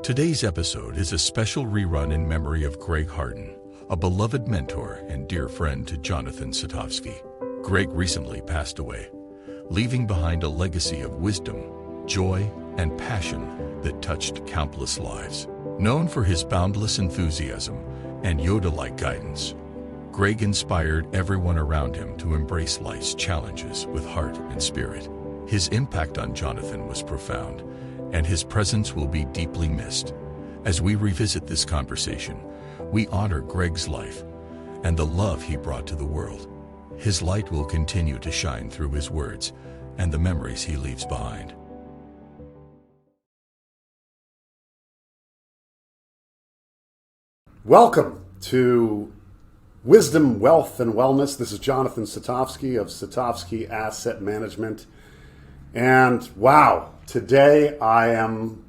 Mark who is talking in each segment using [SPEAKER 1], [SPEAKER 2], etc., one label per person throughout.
[SPEAKER 1] Today's episode is a special rerun in memory of Greg Harden, a beloved mentor and dear friend to Jonathan Satovsky. Greg recently passed away, leaving behind a legacy of wisdom, joy, and passion that touched countless lives. Known for his boundless enthusiasm and Yoda-like guidance, Greg inspired everyone around him to embrace life's challenges with heart and spirit. His impact on Jonathan was profound, and his presence will be deeply missed. As we revisit this conversation, we honor Greg's life and the love he brought to the world. His light will continue to shine through his words and the memories he leaves behind.
[SPEAKER 2] Welcome to Wisdom, Wealth, and Wellness. This is Jonathan Satovsky of Satovsky Asset Management. And wow, today I'm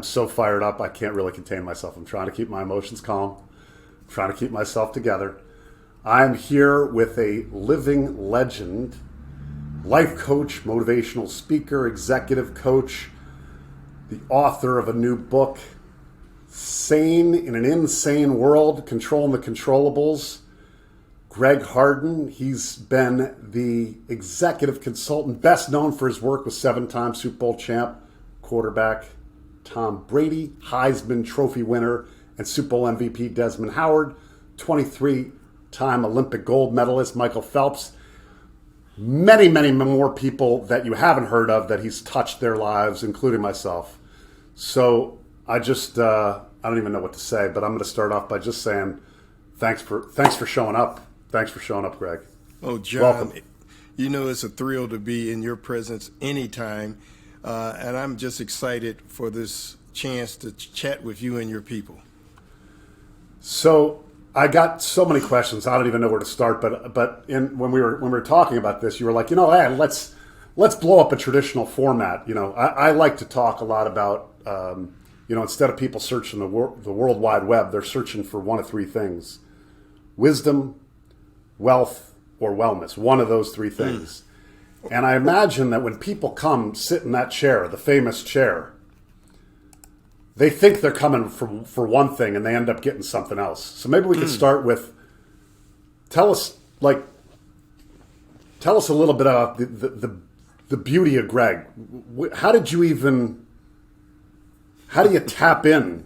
[SPEAKER 2] so fired up, I can't really contain myself. I'm trying to keep my emotions calm. I'm trying to keep myself together. I'm here with a living legend, life coach, motivational speaker, executive coach, the author of a new book, Sane in an Insane World, Controlling the Controllables, Greg Harden. He's been the executive consultant, best known for his work with 7-time Super Bowl champ quarterback Tom Brady, Heisman Trophy winner and Super Bowl MVP Desmond Howard, 23-time Olympic gold medalist Michael Phelps. Many, many more people that you haven't heard of that he's touched their lives, including myself. So I don't even know what to say, but I'm going to start off by just saying thanks for showing up. Thanks for showing up, Greg.
[SPEAKER 3] Oh, John, welcome. You know it's a thrill to be in your presence anytime, and I'm just excited for this chance to chat with you and your people.
[SPEAKER 2] So I got so many questions. I don't even know where to start. But when we were talking about this, you were like, hey, let's blow up a traditional format. I like to talk a lot about instead of people searching the World Wide Web, they're searching for one of three things: wisdom, wealth, or wellness. One of those three things. And I imagine that when people come sit in that chair, the famous chair, they think they're coming for one thing and they end up getting something else. So maybe we could start with, tell us a little bit about the beauty of Greg. How do you tap in?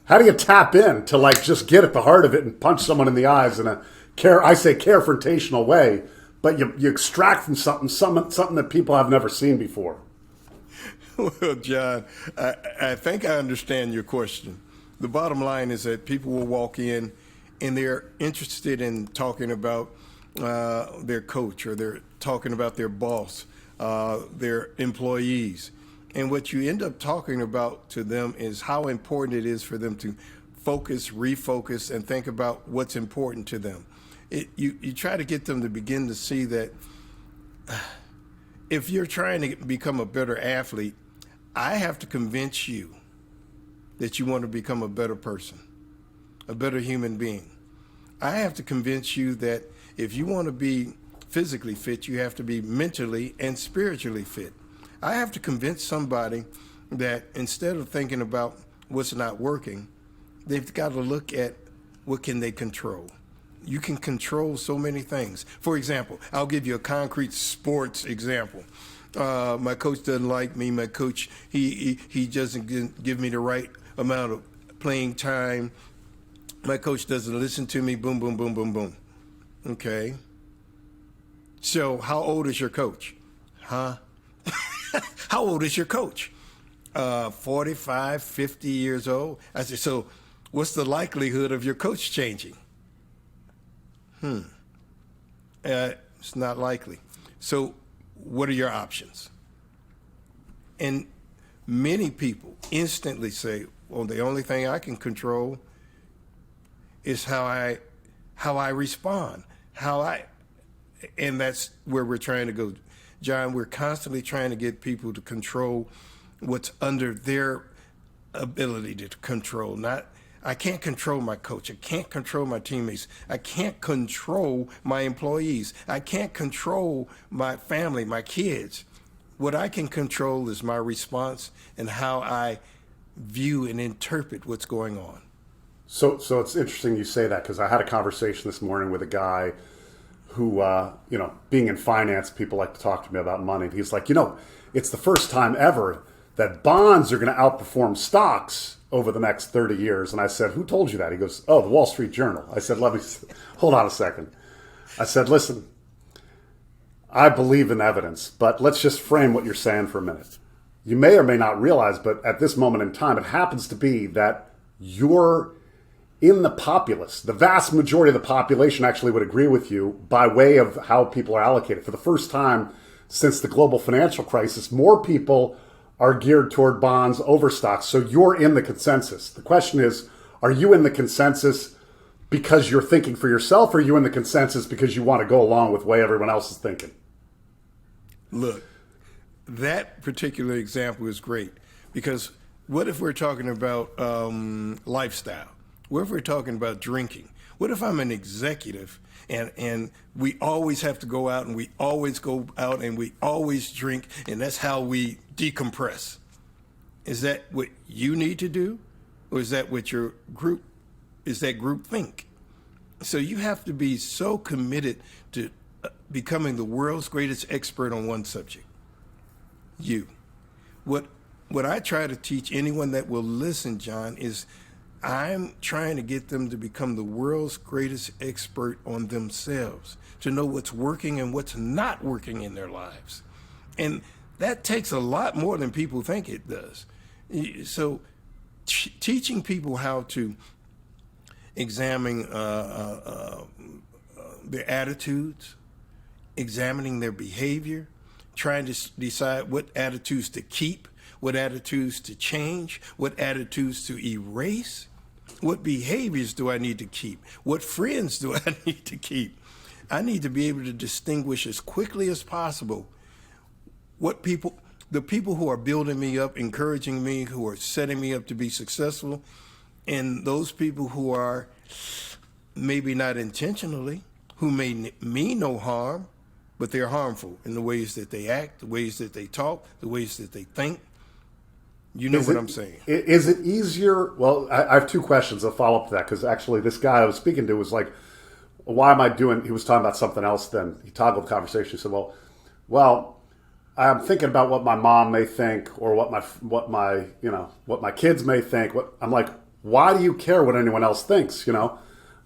[SPEAKER 2] How do you tap in to just get at the heart of it and punch someone in the eyes in a carefrontational way, but you extract from something that people have never seen before?
[SPEAKER 3] Well, John, I think I understand your question. The bottom line is that people will walk in and they're interested in talking about their coach, or they're talking about their boss, their employees. And what you end up talking about to them is how important it is for them to focus, refocus, and think about what's important to them. You try to get them to begin to see that if you're trying to become a better athlete, I have to convince you that you want to become a better person, a better human being. I have to convince you that if you want to be physically fit, you have to be mentally and spiritually fit. I have to convince somebody that instead of thinking about what's not working, they've got to look at what can they control. You can control so many things. For example, I'll give you a concrete sports example. My coach doesn't like me. My coach, he doesn't give me the right amount of playing time. My coach doesn't listen to me. Boom, boom, boom, boom, boom. Okay. So how old is your coach? Huh? How old is your coach? 45, 50 years old. I said, so what's the likelihood of your coach changing? It's not likely. So what are your options? And many people instantly say, well, the only thing I can control is how I respond, and that's where we're trying to go. John, we're constantly trying to get people to control what's under their ability to control. I can't control my coach. I can't control my teammates. I can't control my employees. I can't control my family, my kids. What I can control is my response and how I view and interpret what's going on.
[SPEAKER 2] So it's interesting you say that, because I had a conversation this morning with a guy who, being in finance, people like to talk to me about money. And he's like, it's the first time ever that bonds are going to outperform stocks over the next 30 years. And I said, who told you that? He goes, oh, the Wall Street Journal. I said, hold on a second. I said, listen, I believe in evidence, but let's just frame what you're saying for a minute. You may or may not realize, but at this moment in time, it happens to be that you're in the populace. The vast majority of the population actually would agree with you by way of how people are allocated. For the first time since the global financial crisis, more people are geared toward bonds over stocks. So you're in the consensus. The question is, are you in the consensus because you're thinking for yourself, or are you in the consensus because you want to go along with the way everyone else is thinking?
[SPEAKER 3] Look, that particular example is great, because what if we're talking about lifestyle? What if we're talking about drinking? What if I'm an executive and we always have to go out and we always go out and we always drink, and that's how we decompress? Is that what you need to do? Or is that what your group, is that group think? So you have to be so committed to becoming the world's greatest expert on one subject. You. What I try to teach anyone that will listen, John, is I'm trying to get them to become the world's greatest expert on themselves, to know what's working and what's not working in their lives. And that takes a lot more than people think it does. So teaching people how to examine their attitudes, examining their behavior, trying to decide what attitudes to keep, what attitudes to change, what attitudes to erase, what behaviors do I need to keep, what friends do I need to keep. I need to be able to distinguish as quickly as possible the people who are building me up, encouraging me, who are setting me up to be successful, and those people who are maybe not intentionally, who may mean no harm, but they're harmful in the ways that they act, the ways that they talk, the ways that they think. You know what I'm saying?
[SPEAKER 2] Is it easier? Well, I have two questions. I'll follow up to that, because actually this guy I was speaking to was like, why am I doing, he was talking about something else then. He toggled the conversation. He said, well, I'm thinking about what my mom may think, or what my kids may think. I'm like, why do you care what anyone else thinks?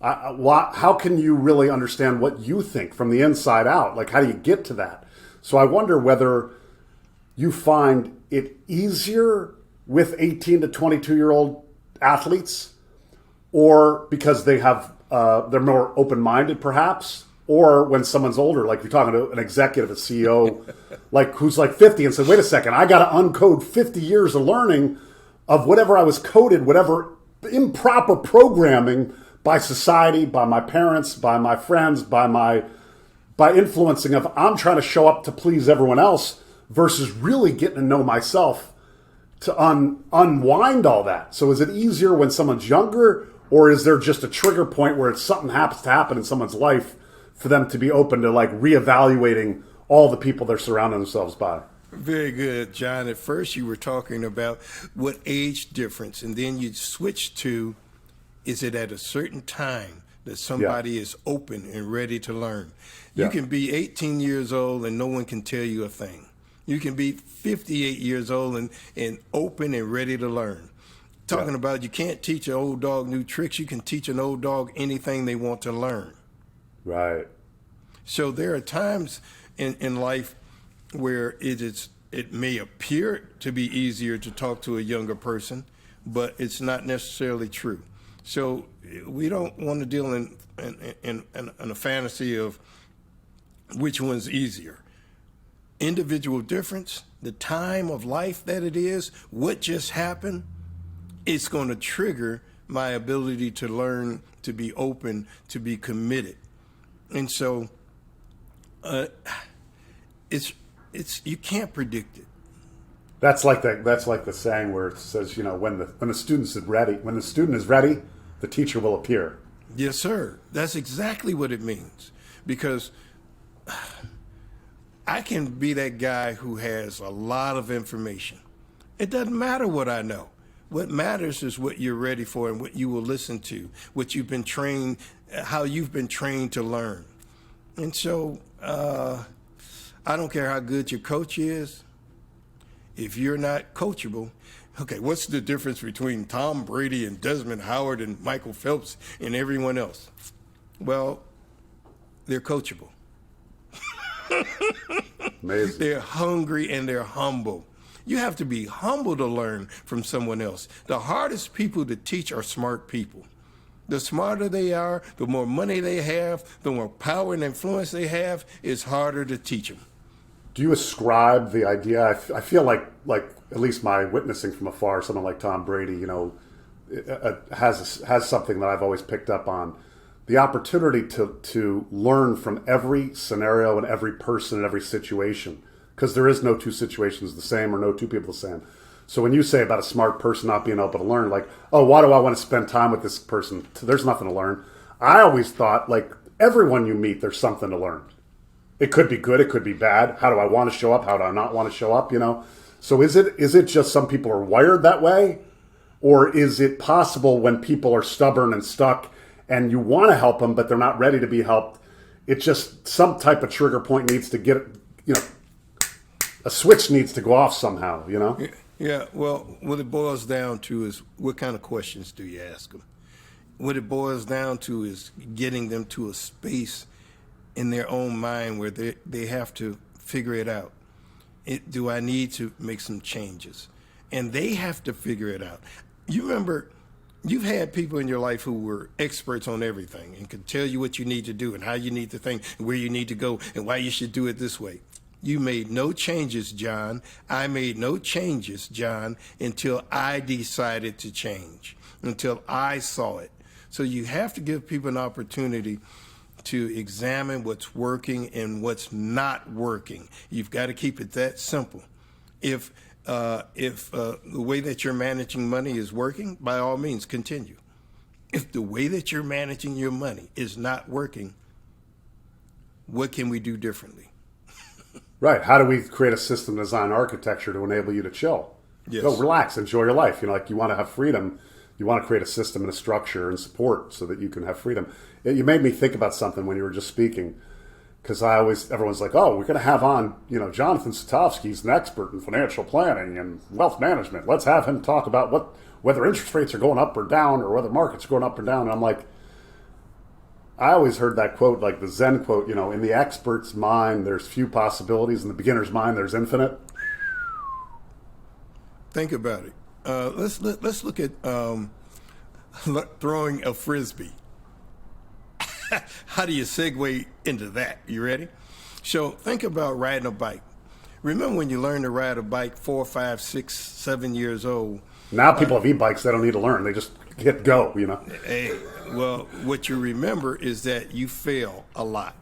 [SPEAKER 2] How can you really understand what you think from the inside out? Like, how do you get to that? So I wonder whether you find it easier with 18 to 22-year-old athletes, or because they have they're more open-minded perhaps, or when someone's older, like you're talking to an executive, a CEO, like who's like 50 and said, wait a second, I got to uncode 50 years of learning of whatever I was coded, whatever improper programming by society, by my parents, by my friends, by influencing of, I'm trying to show up to please everyone else, versus really getting to know myself to unwind all that. So is it easier when someone's younger, or is there just a trigger point where it's something happens to happen in someone's life for them to be open to like reevaluating all the people they're surrounding themselves by?
[SPEAKER 3] Very good, John. At first you were talking about what age difference, and then you switched to, is it at a certain time that somebody is open and ready to learn? You can be 18 years old and no one can tell you a thing. You can be 58 years old and open and ready to learn. Talking about, you can't teach an old dog new tricks. You can teach an old dog anything they want to learn.
[SPEAKER 2] Right.
[SPEAKER 3] So there are times in life where it may appear to be easier to talk to a younger person, but it's not necessarily true. So we don't want to deal in a fantasy of which one's easier. Individual difference, the time of life that it is, what just happened, it's going to trigger my ability to learn, to be open, to be committed. And so it's you can't predict it.
[SPEAKER 2] That's like the saying where it says, when the student is ready, the teacher will appear.
[SPEAKER 3] Yes, sir. That's exactly what it means. Because I can be that guy who has a lot of information. It doesn't matter what I know. What matters is what you're ready for and what you will listen to, what you've been trained, how you've been trained to learn. And so I don't care how good your coach is. If you're not coachable, okay, what's the difference between Tom Brady and Desmond Howard and Michael Phelps and everyone else? Well, they're coachable.
[SPEAKER 2] Amazing.
[SPEAKER 3] They're hungry and they're humble. You have to be humble to learn from someone else. The hardest people to teach are smart people. The smarter they are, the more money they have, the more power and influence they have, it's harder to teach them.
[SPEAKER 2] Do you ascribe the idea? I feel like at least my witnessing from afar, someone like Tom Brady, has something that I've always picked up on. The opportunity to learn from every scenario and every person and every situation, because there is no two situations the same or no two people the same. So when you say about a smart person not being able to learn, like, oh, why do I want to spend time with this person? There's nothing to learn. I always thought, like, everyone you meet, there's something to learn. It could be good, it could be bad. How do I want to show up? How do I not want to show up? So is it just some people are wired that way, or is it possible when people are stubborn and stuck and you want to help them but they're not ready to be helped? It's just some type of trigger point needs to get, a switch needs to go off somehow.
[SPEAKER 3] Yeah. Well, what it boils down to is what kind of questions do you ask them? What it boils down to is getting them to a space in their own mind where they have to figure it out. Do I need to make some changes? And they have to figure it out. You remember, you've had people in your life who were experts on everything and could tell you what you need to do and how you need to think and where you need to go and why you should do it this way. You made no changes, John. I made no changes, John, until I decided to change, until I saw it. So you have to give people an opportunity to examine what's working and what's not working. You've got to keep it that simple. If the way that you're managing money is working, by all means, continue. If the way that you're managing your money is not working, what can we do differently?
[SPEAKER 2] Right. How do we create a system design architecture to enable you to chill?
[SPEAKER 3] Yes.
[SPEAKER 2] Go relax, enjoy your life. You want to have freedom. You want to create a system and a structure and support so that you can have freedom. You made me think about something when you were just speaking, because everyone's like, oh, we're going to have on, Jonathan Satovsky. He's an expert in financial planning and wealth management. Let's have him talk about whether interest rates are going up or down or whether markets are going up or down. And I'm like, I always heard that quote, like the Zen quote, in the expert's mind, there's few possibilities. In the beginner's mind, there's infinite.
[SPEAKER 3] Think about it. Let's look at throwing a Frisbee. How do you segue into that? You ready? So think about riding a bike. Remember when you learned to ride a bike 4, 5, 6, 7 years old?
[SPEAKER 2] Now people have e-bikes. They don't need to learn. They just hit go,
[SPEAKER 3] Hey, well, what you remember is that you fail a lot.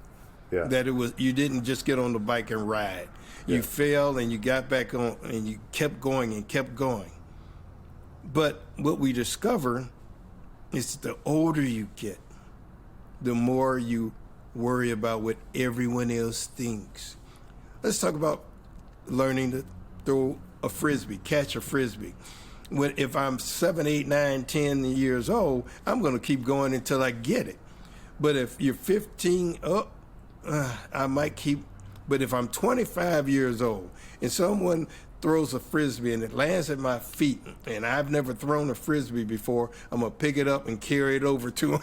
[SPEAKER 2] Yeah.
[SPEAKER 3] That you didn't just get on the bike and ride. You failed and you got back on and you kept going and kept going. But what we discover is the older you get, the more you worry about what everyone else thinks. Let's talk about learning to throw a Frisbee, catch a Frisbee. If I'm 7, 8, 9, 10 years old, I'm going to keep going until I get it. But if you're 15, I might keep. But if I'm 25 years old and someone throws a Frisbee and it lands at my feet and I've never thrown a Frisbee before, I'm going to pick it up and carry it over to him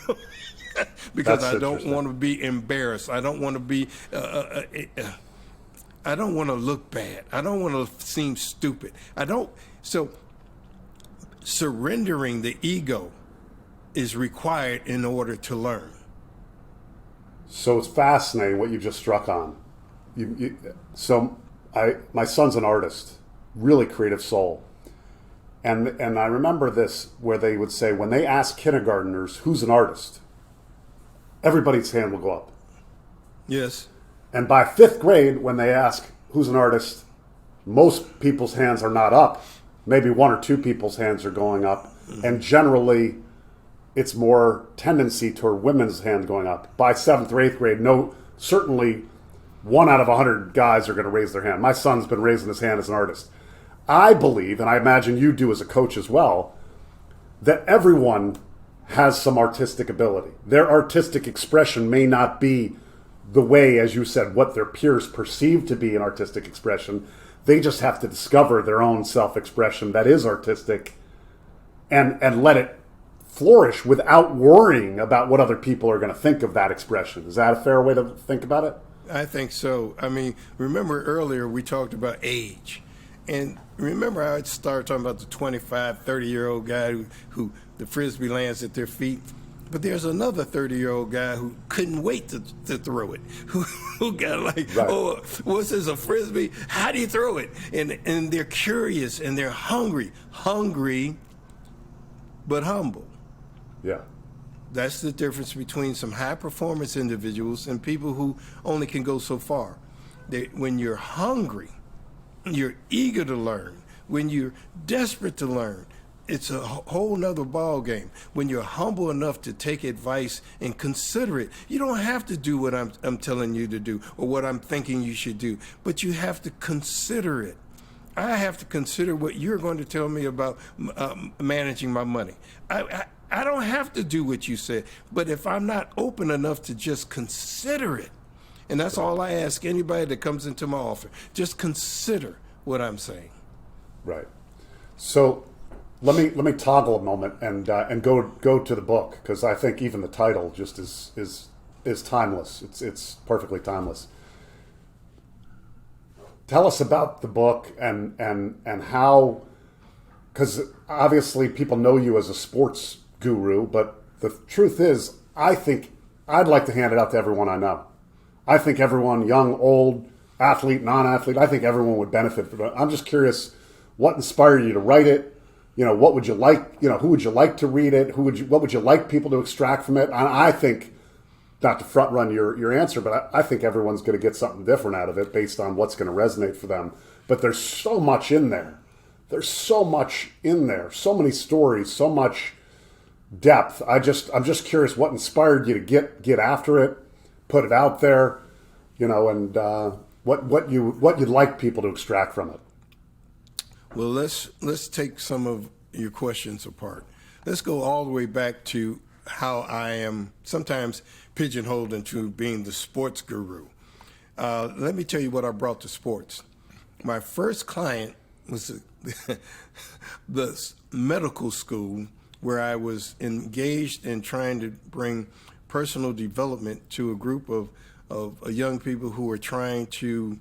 [SPEAKER 3] because I don't want to be embarrassed. I don't want to be, I don't want to look bad. I don't want to seem stupid. So surrendering the ego is required in order to learn.
[SPEAKER 2] So it's fascinating what you just struck on. My son's an artist, really creative soul. And I remember this where they would say, when they ask kindergartners, who's an artist? Everybody's hand will go up.
[SPEAKER 3] Yes.
[SPEAKER 2] And by 5th grade, when they ask who's an artist, most people's hands are not up. Maybe 1 or 2 people's hands are going up. Mm-hmm. And generally, it's more tendency toward women's hand going up. By 7th or 8th grade, certainly 1 out of 100 guys are going to raise their hand. My son's been raising his hand as an artist. I believe, and I imagine you do as a coach as well, that everyone has some artistic ability. Their artistic expression may not be the way, as you said, what their peers perceive to be an artistic expression. They just have to discover their own self-expression that is artistic and let it flourish without worrying about what other people are going to think of that expression. Is that a fair way to think about it?
[SPEAKER 3] I think so. I mean, remember earlier we talked about age. And remember I started talking about the 25, 30-year-old guy who the Frisbee lands at their feet. But there's another 30-year-old guy who couldn't wait to throw it, who got like,
[SPEAKER 2] right.
[SPEAKER 3] Oh, what's this, a Frisbee? How do you throw it? And they're curious and they're hungry but humble.
[SPEAKER 2] Yeah.
[SPEAKER 3] That's the difference between some high-performance individuals and people who only can go so far. When you're hungry, you're eager to learn. When you're desperate to learn, it's a whole nother ball game. When you're humble enough to take advice and consider it, you don't have to do what I'm telling you to do or what I'm thinking you should do, but you have to consider it. I have to consider what you're going to tell me about managing my money. I don't have to do what you said, but if I'm not open enough to just consider it, and that's all I ask anybody that comes into my office, just consider what I'm saying.
[SPEAKER 2] Right. So let me toggle a moment and go to the book, because I think even the title just is timeless. It's perfectly timeless. Tell us about the book and how, because obviously people know you as a sports guru, but the truth is, I think I'd like to hand it out to everyone I know. I think everyone, young, old, athlete, non-athlete, I think everyone would benefit from it. I'm just curious, what inspired you to write it? You know, what would you like? You know, who would you like to read it? What would you like people to extract from it? I think, not to front run your answer, but I think everyone's going to get something different out of it based on what's going to resonate for them. But there's so much in there. There's so much in there. So many stories. So much depth. I'm just curious what inspired you to get after it, put it out there, you know, and what you'd like people to extract from it.
[SPEAKER 3] Well, let's take some of your questions apart. Let's go all the way back to how I am sometimes pigeonholed into being the sports guru. Let me tell you what I brought to sports. My first client was the medical school where I was engaged in trying to bring personal development to a group of young people who were trying to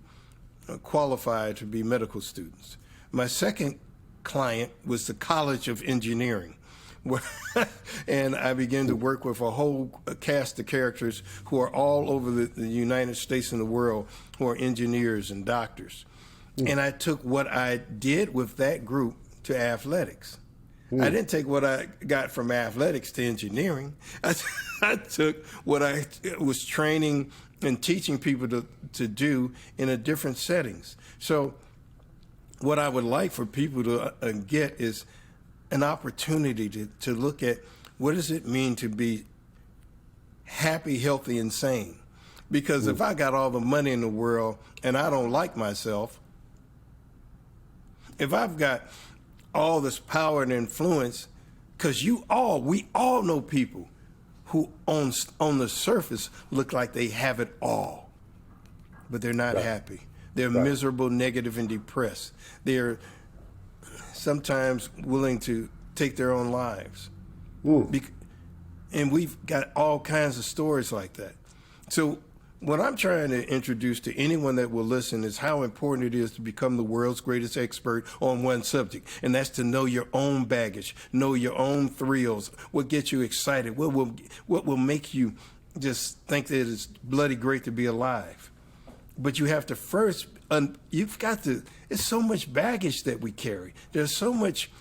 [SPEAKER 3] qualify to be medical students. My second client was the College of Engineering, and I began to work with a whole cast of characters who are all over the United States and the world, who are engineers and doctors. And I took what I did with that group to athletics. I didn't take what I got from athletics to engineering. I took what I was training and teaching people to do in a different settings. So what I would like for people to get is an opportunity to look at what does it mean to be happy, healthy, and sane. Because if I got all the money in the world and I don't like myself, if I've got all this power and influence, because we all know people who on the surface look like they have it all, but they're not happy. They're miserable, negative, and depressed. They're sometimes willing to take their own lives. And we've got all kinds of stories like that. So what I'm trying to introduce to anyone that will listen is how important it is to become the world's greatest expert on one subject. And that's to know your own baggage, know your own thrills, what gets you excited, what will make you just think that it's bloody great to be alive. But you have to first, it's so much baggage that we carry. There's so much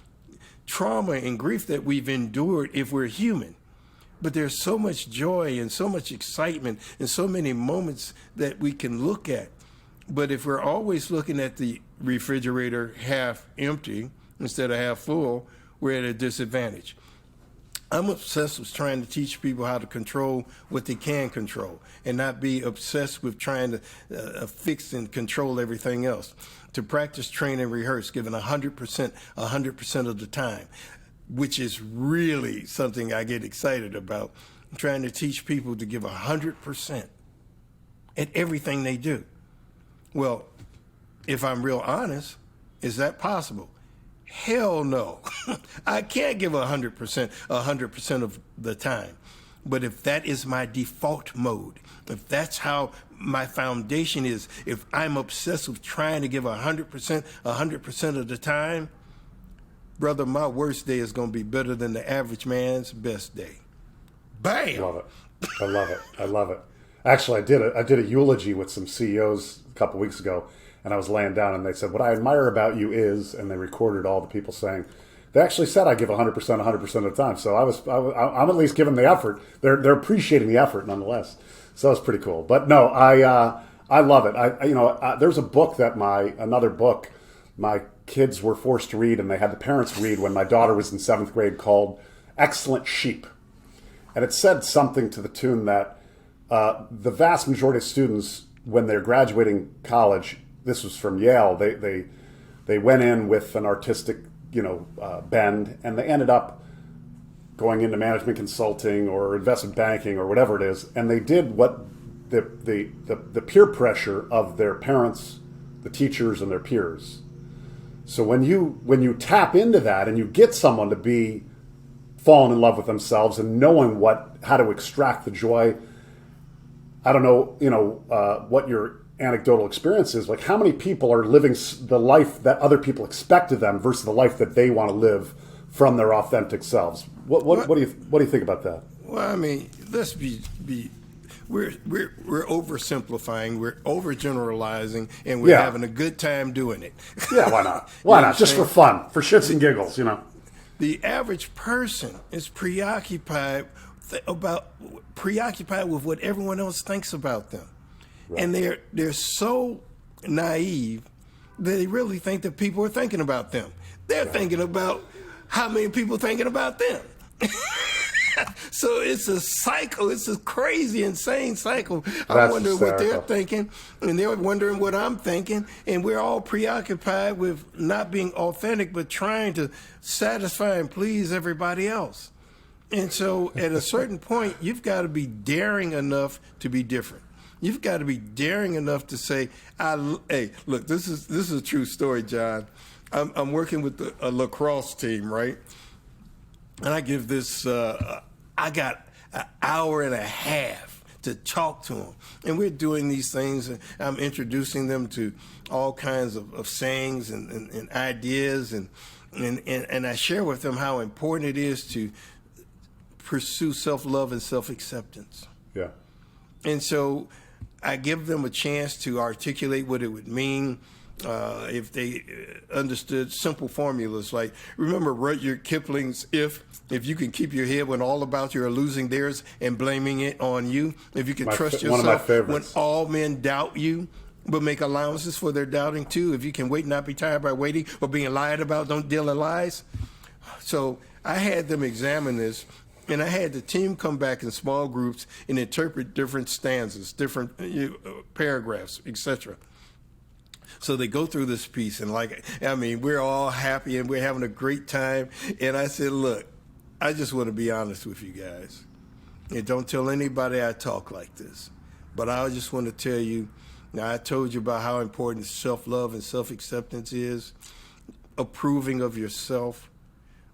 [SPEAKER 3] trauma and grief that we've endured if we're human. But there's so much joy and so much excitement and so many moments that we can look at. But if we're always looking at the refrigerator half empty instead of half full, we're at a disadvantage. I'm obsessed with trying to teach people how to control what they can control and not be obsessed with trying to fix and control everything else. To practice, train, and rehearse, giving 100% of the time, which is really something I get excited about. I'm trying to teach people to give 100% at everything they do. Well, if I'm real honest, is that possible? Hell no. I can't give 100% of the time. But if that is my default mode, if that's how my foundation is, if I'm obsessed with trying to give 100% of the time, brother, my worst day is going to be better than the average man's best day. Bam!
[SPEAKER 2] Love it. I love it. I love it. Actually, I did a eulogy with some CEOs a couple weeks ago, and I was laying down, and they said, "What I admire about you is," and they recorded all the people saying, they actually said I give 100% of the time. So I'm at least giving the effort. They're appreciating the effort nonetheless. So it's pretty cool. But no, I love it. There's a book that another book my kids were forced to read, and they had the parents read when my daughter was in 7th grade, called Excellent Sheep. And it said something to the tune that the vast majority of students, when they're graduating college, this was from Yale, they went in with an artistic bend, and they ended up going into management consulting or investment banking or whatever it is, and they did what the peer pressure of their parents, the teachers, and their peers. So when you tap into that and you get someone to be falling in love with themselves and knowing how to extract the joy, I don't know, what your anecdotal experience is, like how many people are living the life that other people expect of them versus the life that they want to live from their authentic selves. What do you think about that?
[SPEAKER 3] Well, I mean, let's be we're oversimplifying, we're overgeneralizing, and we're having a good time doing it.
[SPEAKER 2] Yeah, why not? Why not? Just for fun, for shits and giggles,
[SPEAKER 3] The average person is preoccupied with what everyone else thinks about them. Right. And they're so naive that they really think that people are thinking about them. They're thinking about how many people thinking about them. So it's a cycle. It's a crazy, insane cycle. I wonder what they're thinking, and they're wondering what I'm thinking, and we're all preoccupied with not being authentic, but trying to satisfy and please everybody else. And so at a certain point, you've got to be daring enough to be different. You've got to be daring enough to say, hey, look, this is a true story, John. I'm working with a lacrosse team, right? And I give this, I got an hour and a half to talk to them. And we're doing these things, and I'm introducing them to all kinds of sayings and ideas, and I share with them how important it is to pursue self-love and self-acceptance.
[SPEAKER 2] Yeah.
[SPEAKER 3] And so I give them a chance to articulate what it would mean if they understood simple formulas. Like, remember Rudyard Kipling's if you can keep your head when all about you are losing theirs and blaming it on you, if you can trust yourself when all men doubt you, but make allowances for their doubting too, if you can wait, not be tired by waiting or being lied about, don't deal in lies. So I had them examine this, and I had the team come back in small groups and interpret different stanzas, different paragraphs, etc. So they go through this piece, and we're all happy and we're having a great time. And I said, look, I just want to be honest with you guys. And don't tell anybody I talk like this. But I just want to tell you, now I told you about how important self-love and self-acceptance is, approving of yourself.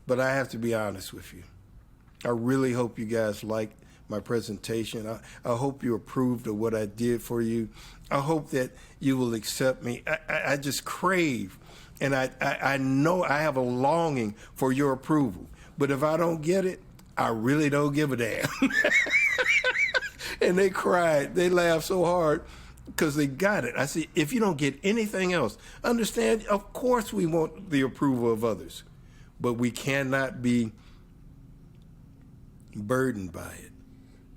[SPEAKER 3] But I have to be honest with you. I really hope you guys like my presentation. I hope you approved of what I did for you. I hope that you will accept me. I just crave, and I know I have a longing for your approval. But if I don't get it, I really don't give a damn. And they cried. They laughed so hard because they got it. I said, if you don't get anything else, understand, of course we want the approval of others, but we cannot be burdened by it.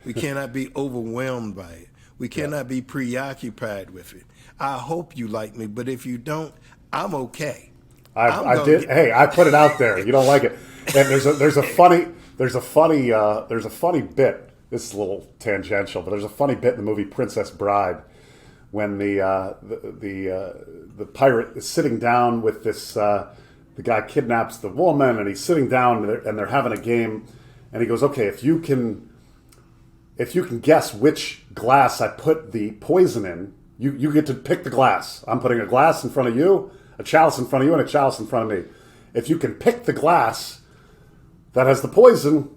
[SPEAKER 3] We cannot be overwhelmed by it. We cannot be preoccupied with it. I hope you like me, but if you don't, I'm okay.
[SPEAKER 2] I put it out there. You don't like it. And there's there's a funny bit. This is a little tangential, but there's a funny bit in the movie Princess Bride when the pirate is sitting down with this. The guy kidnaps the woman, and he's sitting down, and they're having a game. And he goes, "Okay, if you can guess which glass I put the poison in, you get to pick the glass. I'm putting a glass in front of you, a chalice in front of you, and a chalice in front of me. If you can pick the glass that has the poison,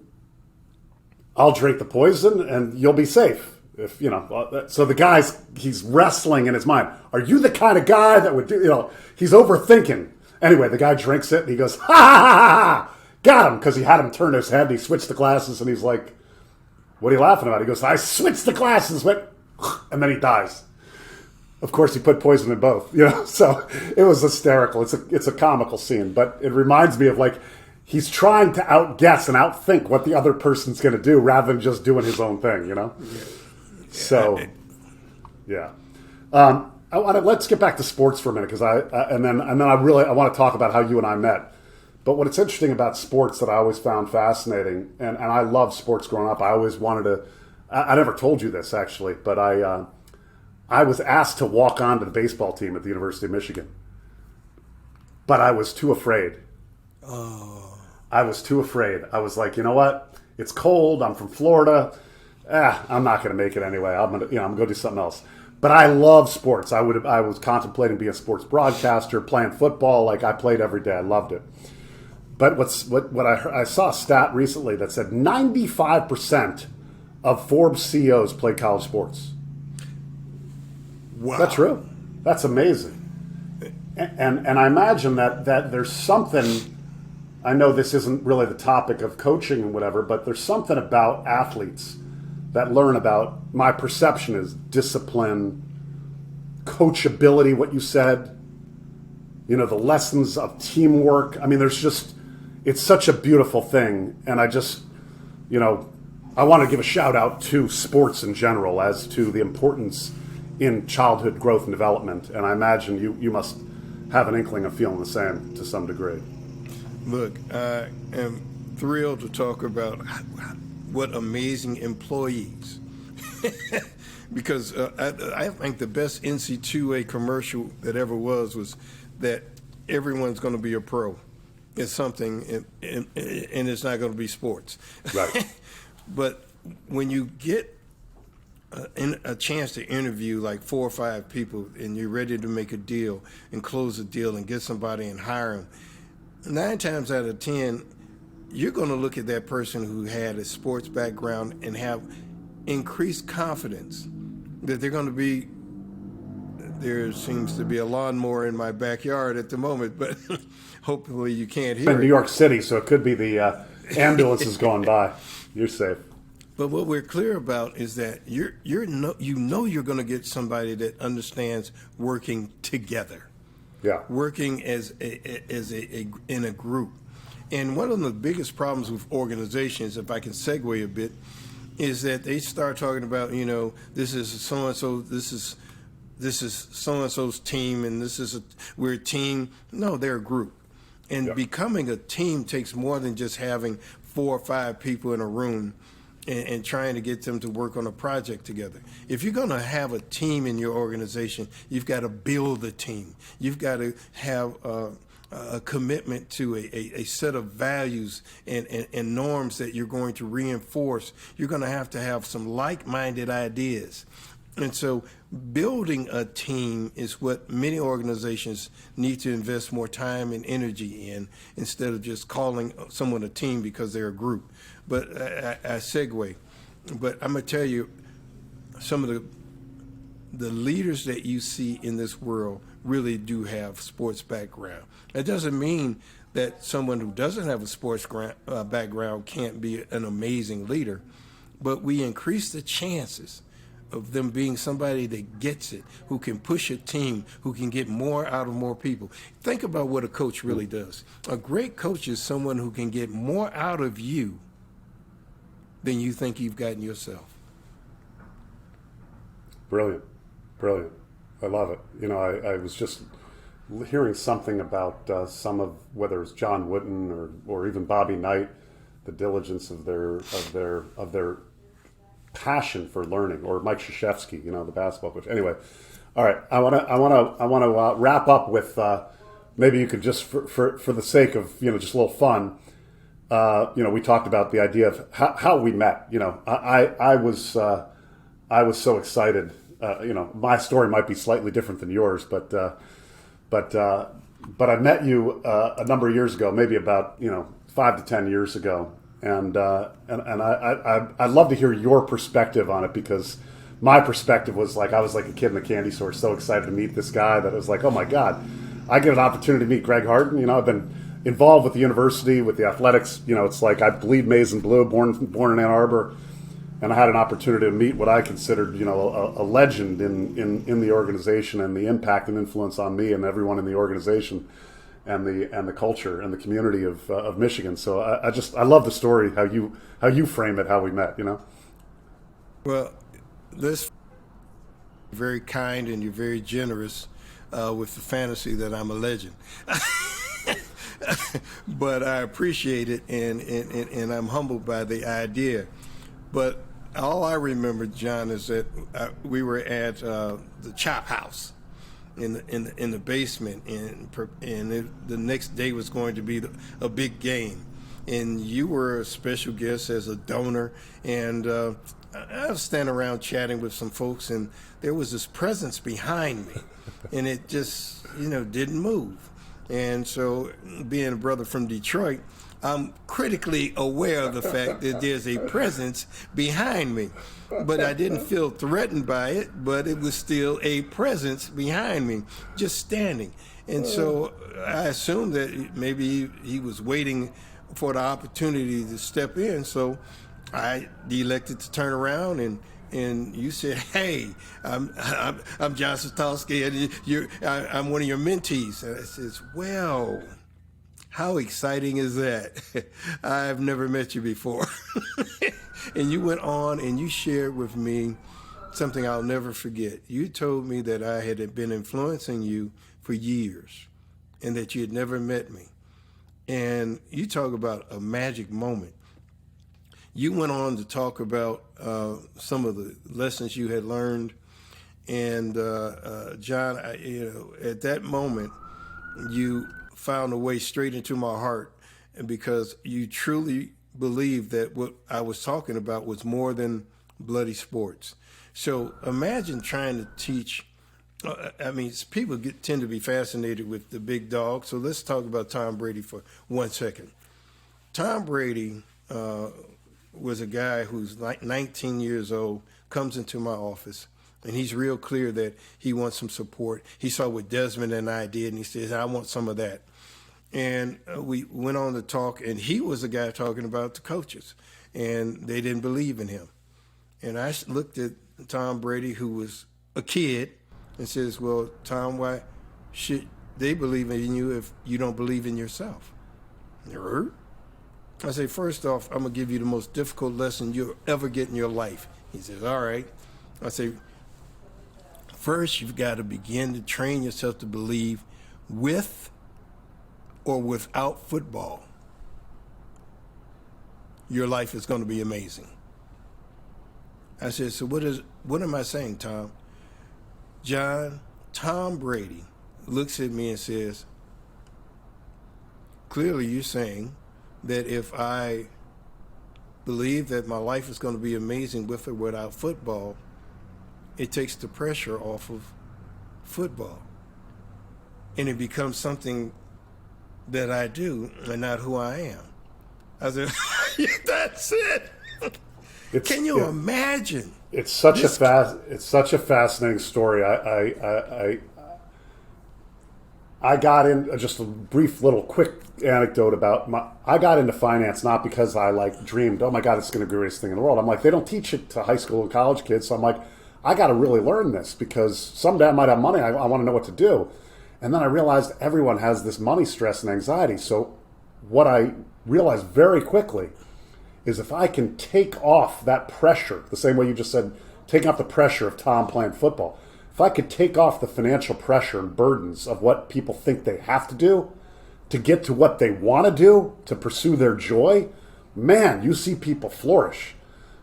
[SPEAKER 2] I'll drink the poison, and you'll be safe." If you know, so the he's wrestling in his mind. Are you the kind of guy that would do? He's overthinking. Anyway, the guy drinks it, and he goes, "Ha ha ha ha! Got him!" Because he had him turn his head. And he switched the glasses, and he's like, "What are you laughing about?" He goes, "I switched the glasses," and then he dies. Of course, he put poison in both. So it was hysterical. It's a comical scene, but it reminds me of he's trying to outguess and outthink what the other person's going to do rather than just doing his own thing. So, yeah. Let's get back to sports for a minute, because I want to talk about how you and I met. But what's interesting about sports that I always found fascinating, and I loved sports growing up. I always wanted to. I never told you this actually, but I was asked to walk onto the baseball team at the University of Michigan, but I was too afraid. Oh. I was too afraid. I was like, you know what? It's cold. I'm from Florida. I'm not going to make it anyway. I'm going to go do something else. But I love sports. I was contemplating being a sports broadcaster, playing football. I played every day. I loved it. But what I saw a stat recently that said 95% of Forbes CEOs play college sports.
[SPEAKER 3] Wow.
[SPEAKER 2] That's true. That's amazing. And I imagine that there's something. I know this isn't really the topic of coaching and whatever, but there's something about athletes that learn about, my perception is, discipline, coachability, what you said, the lessons of teamwork. I mean, it's such a beautiful thing. And I just, I want to give a shout out to sports in general as to the importance in childhood growth and development. And I imagine you must have an inkling of feeling the same to some degree.
[SPEAKER 3] Look, I am thrilled to talk about what amazing employees. Because I think the best NC2A commercial that ever was that everyone's going to be a pro. It's something, and it's not going to be sports.
[SPEAKER 2] Right.
[SPEAKER 3] But when you get a chance to interview 4 or 5 people, and you're ready to make a deal and close a deal and get somebody and hire them, 9 times out of 10, you're going to look at that person who had a sports background and have increased confidence that they're going to be. There seems to be a lawnmower in my backyard at the moment, but hopefully you can't hear it.
[SPEAKER 2] In New York City, so it could be the ambulances going by. You're safe.
[SPEAKER 3] But what we're clear about is that you're going to get somebody that understands working together.
[SPEAKER 2] Yeah.
[SPEAKER 3] Working in a group. And one of the biggest problems with organizations, if I can segue a bit, is that they start talking about, this is so and so, this is so and so's team, and we're a team. No, they're a group. And becoming a team takes more than just having 4 or 5 people in a room and trying to get them to work on a project together. If you're going to have a team in your organization, you've got to build a team. You've got to have a commitment to a set of values and norms that you're going to reinforce. You're going to have some like-minded ideas. And so building a team is what many organizations need to invest more time and energy in, instead of just calling someone a team because they're a group. But I segue. But I'm going to tell you, some of the leaders that you see in this world really do have sports background. That doesn't mean that someone who doesn't have a sports background can't be an amazing leader, but we increase the chances of them being somebody that gets it, who can push a team, who can get more out of more people. Think about what a coach really does. A great coach is someone who can get more out of you than you think you've gotten yourself.
[SPEAKER 2] Brilliant. Brilliant. I love it. I was just hearing something about some of, whether it's John Wooden or even Bobby Knight, the diligence of their passion for learning. Or Mike Krzyzewski, the basketball coach. Anyway, all right. I want to wrap up with maybe you could just for the sake of just a little fun. We talked about the idea of how we met. I was so excited. My story might be slightly different than yours, but I met you a number of years ago, maybe about 5 to 10 years ago, and I'd love to hear your perspective on it, because my perspective was like I was like a kid in the candy store, so excited to meet this guy that I was like, oh my God, I get an opportunity to meet Greg Harden. I've been involved with the university, with the athletics. It's like I bleed maize and blue, born in Ann Arbor, and I had an opportunity to meet what I considered, a legend in the organization, and the impact and influence on me and everyone in the organization, and the culture and the community of Michigan. So I love the story, how you frame it, how we met.
[SPEAKER 3] Well, this very kind, and you're very generous with the fantasy that I'm a legend. But I appreciate it, and I'm humbled by the idea. But all I remember, John, is that we were at the Chop House in the basement, and the next day was going to be a big game, and you were a special guest as a donor, and I was standing around chatting with some folks, and there was this presence behind me, and it just didn't move. And so, being a brother from Detroit, I'm critically aware of the fact that there's a presence behind me. But I didn't feel threatened by it, but it was still a presence behind me, just standing. And so I assumed that maybe he was waiting for the opportunity to step in. So I elected to turn around, and you said, "Hey, I'm Jonathan Satovsky, and I'm one of your mentees." And I says, "Well, how exciting is that? I've never met you before." And you went on and you shared with me something I'll never forget. You told me that I had been influencing you for years, and that you had never met me. And you talk about a magic moment. You went on to talk about some of the lessons you had learned, and John, at that moment, you found a way straight into my heart, and because you truly believed that what I was talking about was more than bloody sports. So imagine trying to teach. People tend to be fascinated with the big dog. So let's talk about Tom Brady for 1 second. Tom Brady was a guy who's 19 years old, comes into my office, and he's real clear that he wants some support. He saw what Desmond and I did, and he says, "I want some of that." And we went on to talk, and he was the guy talking about the coaches, and they didn't believe in him. And I looked at Tom Brady, who was a kid, and says, "Well, Tom, why should they believe in you if you don't believe in yourself?" Nerd. I say, "First off, I'm going to give you the most difficult lesson you'll ever get in your life." He says, "All right." I say, "First, you've got to begin to train yourself to believe with or without football, your life is going to be amazing." I said, "So what am I saying, Tom?" John, Tom Brady looks at me and says, "Clearly you're saying that if I believe that my life is going to be amazing with or without football, it takes the pressure off of football. And it becomes something that I do and not who I am." I said, "That's it." Can you imagine?
[SPEAKER 2] It's such a fascinating story. I got in just a brief little quick anecdote about I got into finance not because I dreamed, "Oh my God, it's going to be the greatest thing in the world." I'm like, they don't teach it to high school and college kids. So I'm like, I got to really learn this, because someday I might have money. I want to know what to do. And then I realized everyone has this money stress and anxiety. So what I realized very quickly is if I can take off that pressure, the same way you just said, taking off the pressure of Tom playing football, if I could take off the financial pressure and burdens of what people think they have to do to get to what they want to do, to pursue their joy, man, you see people flourish.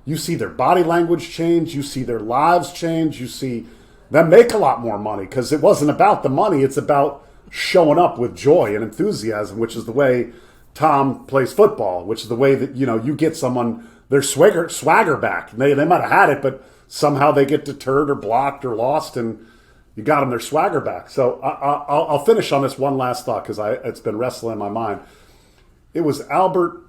[SPEAKER 2] You see their body language change. You see their lives change. You see them make a lot more money because it wasn't about the money. It's about showing up with joy and enthusiasm, which is the way Tom plays football, which is the way that, you get someone, their swagger back. They might have had it, but somehow they get deterred or blocked or lost, and you got them their swagger back. So I'll finish on this one last thought because it's been wrestling in my mind. It was Albert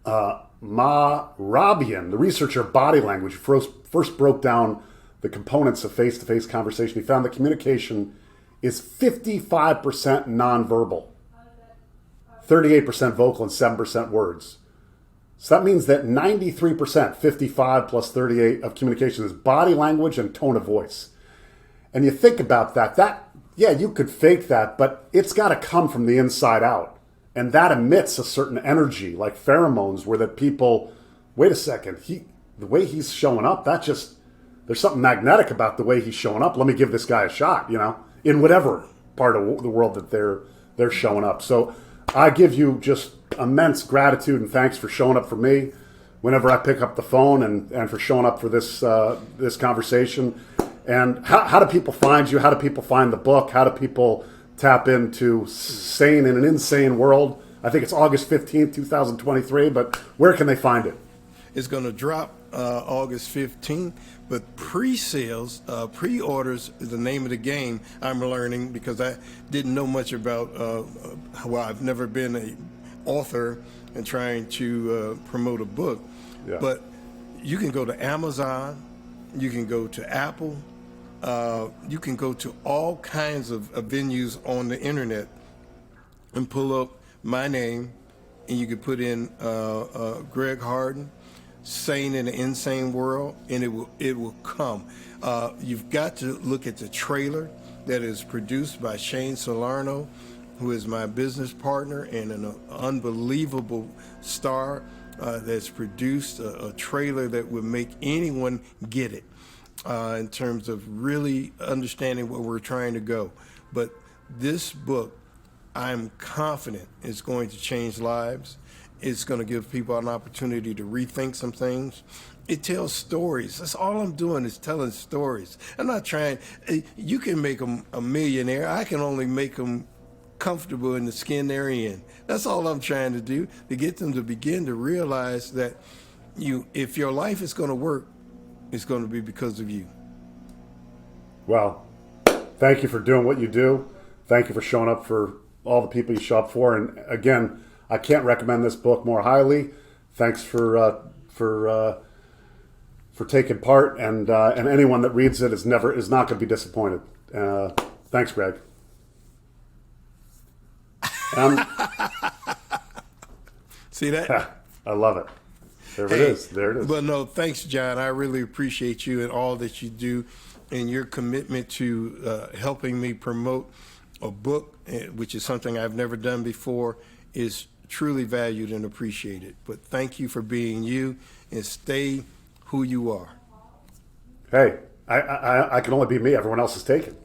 [SPEAKER 2] Mehrabian, the researcher of body language, who first broke down the components of face-to-face conversation. He found that communication is 55% nonverbal, 38% vocal, and 7% words. So that means that 93%, 55 plus 38 of communication is body language and tone of voice. And you think about that, yeah, you could fake that, but it's got to come from the inside out. And that emits a certain energy, like pheromones, where that people, wait a second, the way he's showing up, there's something magnetic about the way he's showing up. Let me give this guy a shot, in whatever part of the world that they're showing up. So I give you just immense gratitude and thanks for showing up for me whenever I pick up the phone, and for showing up for this conversation. And how do people find you? How do people find the book? How do people tap into Sane in an Insane World? I think it's August 15th, 2023, but where can they find it?
[SPEAKER 3] It's going to drop August 15th, but pre-sales, pre-orders is the name of the game. I'm learning because I didn't know much about, I've never been an author and trying to promote a book. Yeah. But you can go to Amazon, you can go to Apple, you can go to all kinds of venues on the internet and pull up my name, and you can put in Greg Harden, Sane in an Insane World, and it will come. You've got to look at the trailer that is produced by Shane Salerno, who is my business partner and an unbelievable star that's produced a trailer that would make anyone get it in terms of really understanding where we're trying to go. But this book, I'm confident, is going to change lives. It's going to give people an opportunity to rethink some things. It tells stories. That's all I'm doing is telling stories. I'm not trying. You can make them a millionaire. I can only make them comfortable in the skin they're in. That's all I'm trying to do, to get them to begin to realize that if your life is going to work, it's going to be because of you.
[SPEAKER 2] Well, thank you for doing what you do. Thank you for showing up for all the people you show up for. And again, I can't recommend this book more highly. Thanks for taking part, and anyone that reads it is not going to be disappointed. Thanks, Greg.
[SPEAKER 3] See that?
[SPEAKER 2] I love it. There it is. There it is.
[SPEAKER 3] But no, thanks, John. I really appreciate you and all that you do, and your commitment to helping me promote a book, which is something I've never done before, is truly valued and appreciated. But thank you for being you, and stay who you are.
[SPEAKER 2] Hey, I can only be me. Everyone else is taken,